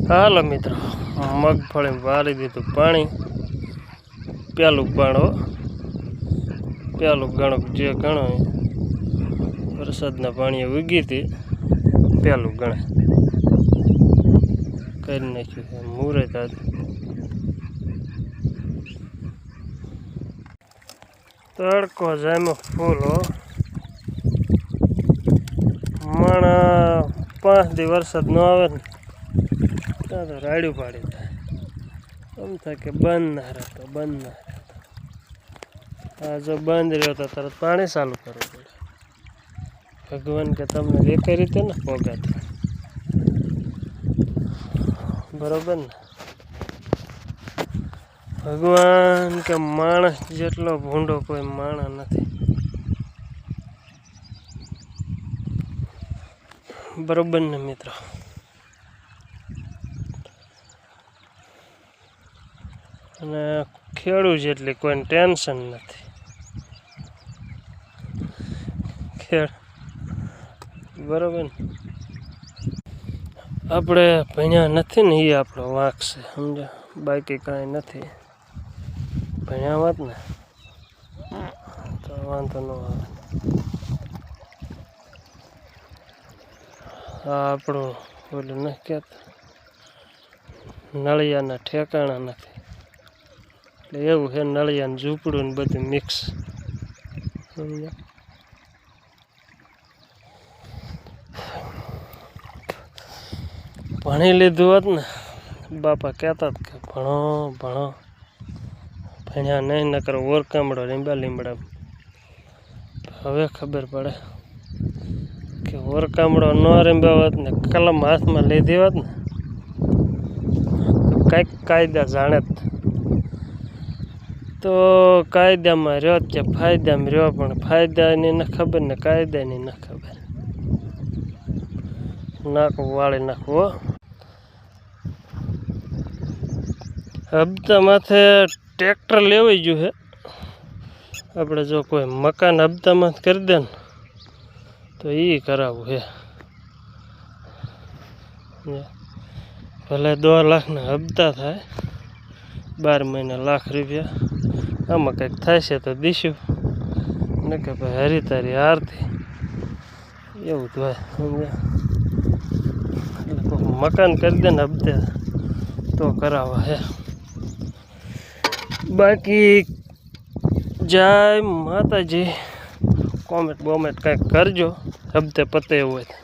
હાલો મિત્રો, મગફળી વારી દીધું પાણી. પેલું પાણો પેલું ગણો જે ગણો વરસાદના પાણીએ ઉગી હતી. પેલું ગણે કરી નાખ્યું મુહૂર્ત આજે. તડકો જામ્યો ફૂલ હો. માણા 5 દી વરસાદ ન આવે ને ત્યાં તો રાડ્યું પાડી થાય. એમ થાય કે બંધ ના રહેતો. આ જો બંધ રહ્યો તો તરત પાણી ચાલુ કરવું પડે. ભગવાન કે તમને એક રીતે ને પોગાતા બરોબર ને. ભગવાન કે માણસ જેટલો ભૂંડો કોઈ માણસ નથી. બરોબર ને મિત્રો. અને ખેડૂત જેટલી કોઈ ટેન્શન નથી. બરોબર ને. આપણે ભણ્યા નથી ને એ આપણો વાંક છે, સમજ્યા? બાકી કાંઈ નથી. ભણ્યા હોત ને તો વાંધો ન આવે. આ આપણું ઓલું નથી કહેતા નળિયાના ઠેકાણા નથી. એટલે એવું છે, નળિયાનું ઝૂંપડું ને બધું મિક્સ. સમજ્યા? ભણી લીધું હોત ને, બાપા કહેતા કે ભણો ભણ્યા નહીં ન કરો ઓરકામડો લીમડા. હવે ખબર પડે કે ઓરકામડો ન રેમ્યા હોત ને, કલમ હાથમાં લીધી હોત ને તો કંઈક કાયદા જાણે જ. તો કાયદામાં રહ્યો કે ફાયદામાં રહ્યો, પણ ફાયદાની ન ખબર ને કાયદાની ન ખબર. નાખવું વાળી નાખવું. હપ્તા માથે ટ્રેક્ટર લેવાઈ ગયું છે. આપણે જો કોઈ મકાન હપ્તામાં કરી દે ને તો એ કરાવવું છે. ભલે 2 લાખના હપ્તા થાય, 12 મહિના લાખ રૂપિયા. આમાં કંઈક થાય છે તો દીશું ને કે ભાઈ હરી તારી હારથી એવું જ હોય. સમજ્યા? એટલે કોઈ મકાન કરી દે ને હપ્તે તો કરાવવા હે. બાકી જય માતાજી. કોમેન્ટ કંઈક કરજો હપ્તે પતે એવું હોય.